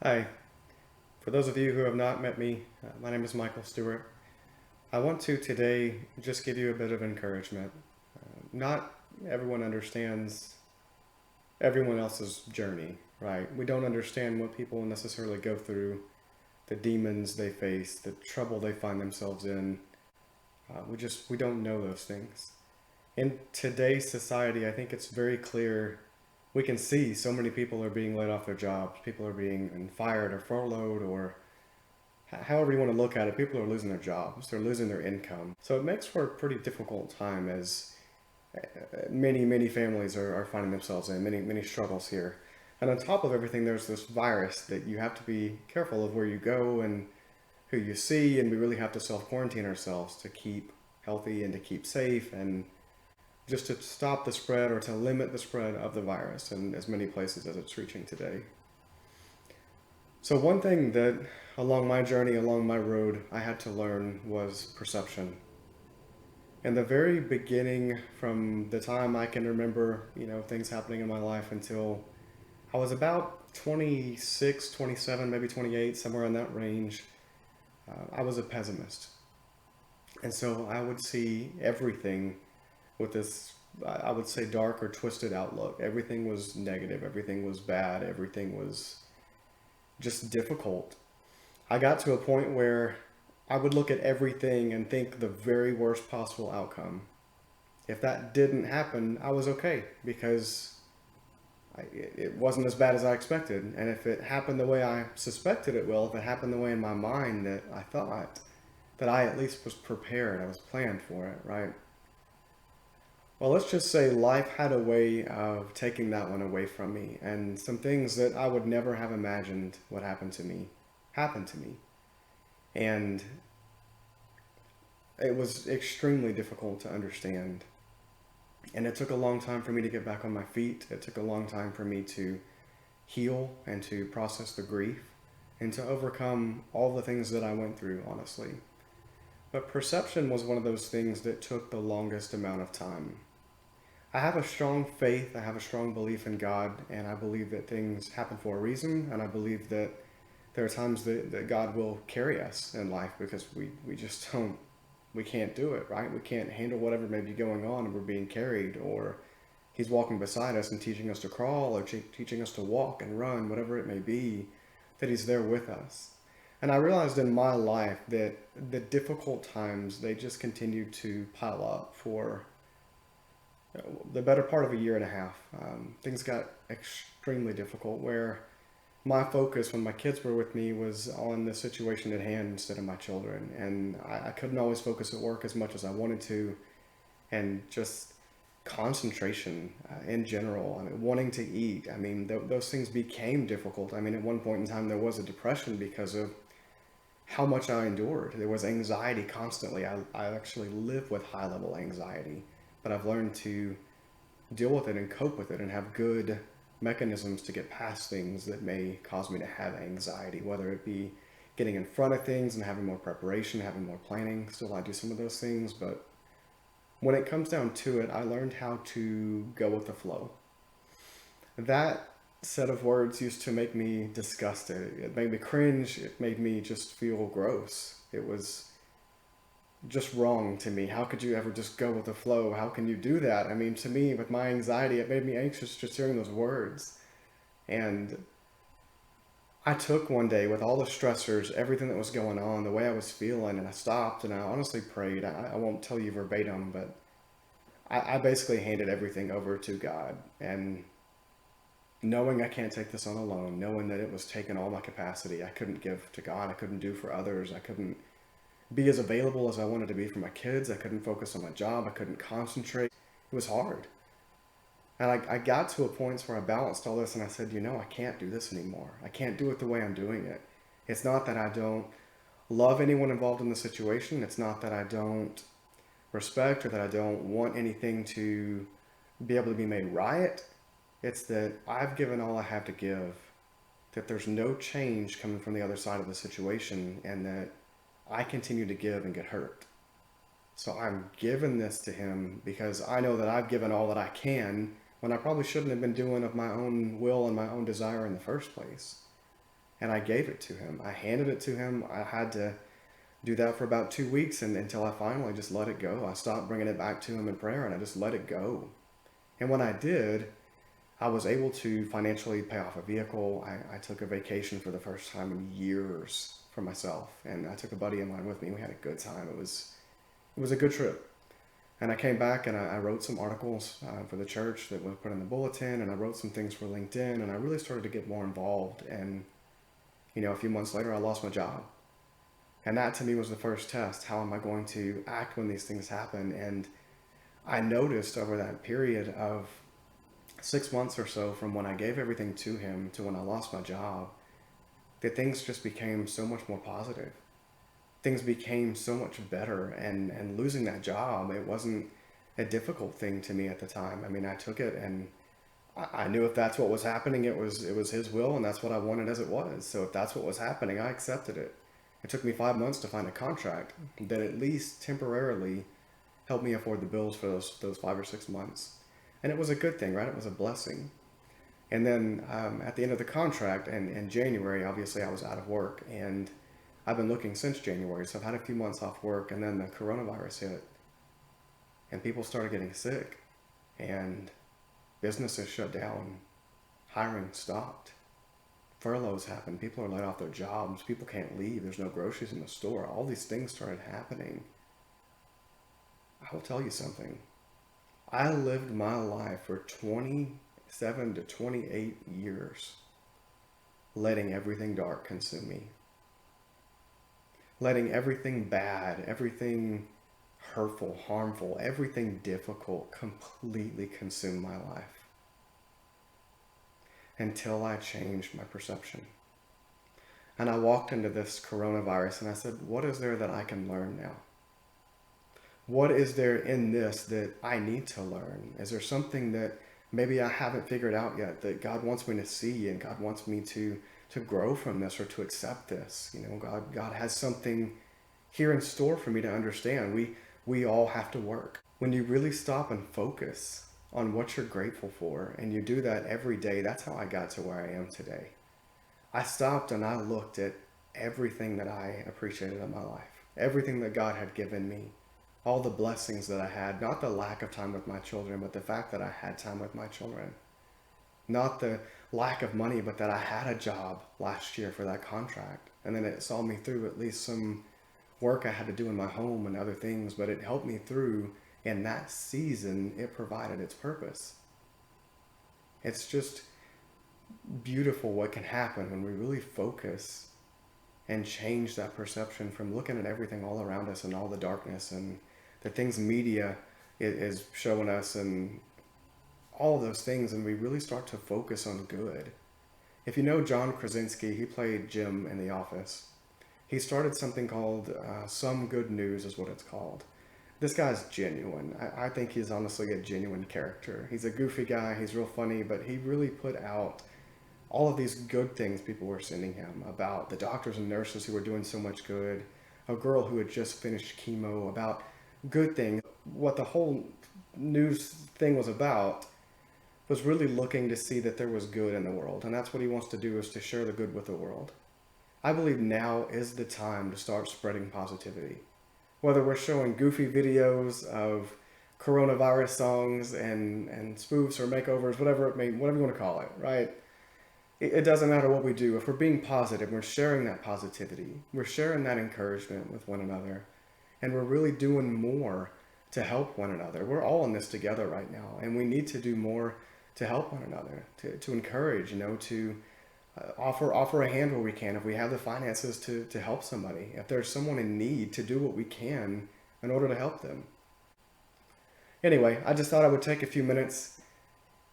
Hi, for those of you who have not met me, my name is Michael Stewart. I want to today just give you a bit of encouragement. Not everyone understands everyone else's journey, right? We don't understand what people necessarily go through, the demons they face, the trouble they find themselves in. We don't know those things. In today's society, I think it's very clear. We can see so many people are being laid off their jobs, people are being fired or furloughed or however you want to look at it, people are losing their jobs, they're losing their income. So it makes for a pretty difficult time as many families are finding themselves in, many struggles here. And on top of everything, there's this virus that you have to be careful of where you go and who you see, and we really have to self quarantine ourselves to keep healthy and to keep safe and just to stop the spread or to limit the spread of the virus in as many places as it's reaching today. So, one thing that along my journey, along my road, I had to learn was perception. In the very beginning, from the time I can remember, things happening in my life until I was about 26, 27, maybe 28, somewhere in that range, I was a pessimist. And so I would see everything with this, I would say, dark or twisted outlook. Everything was negative, everything was bad, everything was just difficult. I got to a point where I would look at everything and think the very worst possible outcome. If that didn't happen, I was okay because it wasn't as bad as I expected. And if it happened the way I suspected it will, if it happened the way in my mind that I thought, that I at least was prepared, I was planned for it, right? Well, let's just say life had a way of taking that one away from me, and some things that I would never have imagined would happen to me happened to me. And it was extremely difficult to understand. And it took a long time for me to get back on my feet. It took a long time for me to heal and to process the grief and to overcome all the things that I went through, honestly. But perception was one of those things that took the longest amount of time. I have a strong faith, I have a strong belief in God, and I believe that things happen for a reason, and I believe that there are times that God will carry us in life because we just don't, we can't do it, right? We can't handle whatever may be going on and we're being carried, or He's walking beside us and teaching us to crawl or teaching us to walk and run, whatever it may be, that He's there with us. And I realized in my life that the difficult times, they just continued to pile up for the better part of a year and a half. Things got extremely difficult where my focus when my kids were with me was on the situation at hand instead of my children. And I couldn't always focus at work as much as I wanted to. And just concentration in general, I mean, wanting to eat. I mean, those things became difficult. I mean, at one point in time, there was a depression because of how much I endured. There was anxiety constantly. I actually live with high level anxiety, but I've learned to deal with it and cope with it and have good mechanisms to get past things that may cause me to have anxiety, whether it be getting in front of things and having more preparation, having more planning. Still, I do some of those things, but when it comes down to it, I learned how to go with the flow. That set of words used to make me disgusted. It made me cringe. It made me just feel gross. It was just wrong to me. How could you ever just go with the flow? How can you do that? I mean, to me, with my anxiety, it made me anxious just hearing those words. And I took one day with all the stressors, everything that was going on, the way I was feeling, and I stopped and I honestly prayed. I won't tell you verbatim, but I basically handed everything over to God. And knowing I can't take this on alone, knowing that it was taking all my capacity, I couldn't give to God, I couldn't do for others, I couldn't be as available as I wanted to be for my kids. I couldn't focus on my job. I couldn't concentrate. It was hard. And I got to a point where I balanced all this and I said, I can't do this anymore. I can't do it the way I'm doing it. It's not that I don't love anyone involved in the situation. It's not that I don't respect or that I don't want anything to be able to be made right. It's that I've given all I have to give, that there's no change coming from the other side of the situation, and that I continue to give and get hurt. So I'm giving this to him because I know that I've given all that I can when I probably shouldn't have been doing of my own will and my own desire in the first place. and I gave it to him. I handed it to him. I had to do that for about 2 weeks and until I finally just let it go. I stopped bringing it back to him in prayer and I just let it go. And when I did, I was able to financially pay off a vehicle. I took a vacation for the first time in years for myself, and I took a buddy of mine with me. We had a good time. It was a good trip. And I came back and I wrote some articles for the church that were put in the bulletin, and I wrote some things for LinkedIn, and I really started to get more involved. And, a few months later, I lost my job. And that to me was the first test. How am I going to act when these things happen? And I noticed over that period of 6 months or so from when I gave everything to him to when I lost my job, that things just became so much more positive. Things became so much better, and losing that job, it wasn't a difficult thing to me at the time. I mean, I took it and I knew if that's what was happening, it was his will, and that's what I wanted as it was. So if that's what was happening, I accepted it. It took me 5 months to find a contract that at least temporarily helped me afford the bills for those 5 or 6 months. And it was a good thing, right? It was a blessing. And then at the end of the contract, and in January, obviously I was out of work, and I've been looking since January, so I've had a few months off work, and then the coronavirus hit, and people started getting sick, and businesses shut down, hiring stopped, furloughs happened, people are laid off their jobs, people can't leave, there's no groceries in the store, all these things started happening. I will tell you something. I lived my life for 27 to 28 years letting everything dark consume me. Letting everything bad, everything hurtful, harmful, everything difficult completely consume my life. Until I changed my perception. And I walked into this coronavirus and I said, what is there that I can learn now? What is there in this that I need to learn? Is there something that maybe I haven't figured out yet that God wants me to see, and God wants me to grow from this or to accept this? God has something here in store for me to understand. We all have to work. When you really stop and focus on what you're grateful for, and you do that every day, that's how I got to where I am today. I stopped and I looked at everything that I appreciated in my life, everything that God had given me, all the blessings that I had, not the lack of time with my children, but the fact that I had time with my children. Not the lack of money, but that I had a job last year for that contract. And then it saw me through at least some work I had to do in my home and other things, but it helped me through. In that season, it provided its purpose. It's just beautiful what can happen when we really focus and change that perception from looking at everything all around us and all the darkness and the things media is showing us and all of those things, and we really start to focus on good. If you know John Krasinski, he played Jim in The Office. He started something called Some Good News is what it's called. This guy's genuine. I think he's honestly a genuine character. He's a goofy guy, he's real funny, but he really put out all of these good things people were sending him about the doctors and nurses who were doing so much good, a girl who had just finished chemo, about good things. What the whole news thing was about was really looking to see that there was good in the world. And that's what he wants to do, is to share the good with the world. I believe now is the time to start spreading positivity. Whether we're showing goofy videos of coronavirus songs and spoofs or makeovers, whatever you want to call it, right? It doesn't matter what we do. If we're being positive, we're sharing that positivity. We're sharing that encouragement with one another. And we're really doing more to help one another. We're all in this together right now. And we need to do more to help one another, to encourage, to offer a hand where we can. If we have the finances to help somebody. If there's someone in need, to do what we can in order to help them. Anyway, I just thought I would take a few minutes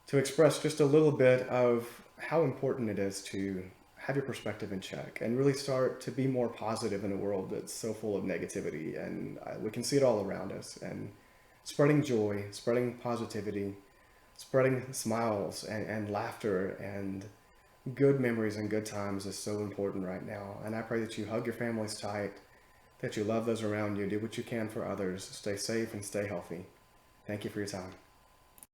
to express just a little bit of how important it is to have your perspective in check and really start to be more positive in a world that's so full of negativity. And we can see it all around us. And spreading joy, spreading positivity, spreading smiles and laughter and good memories and good times is so important right now. And I pray that you hug your families tight, that you love those around you, do what you can for others, stay safe and stay healthy. Thank you for your time.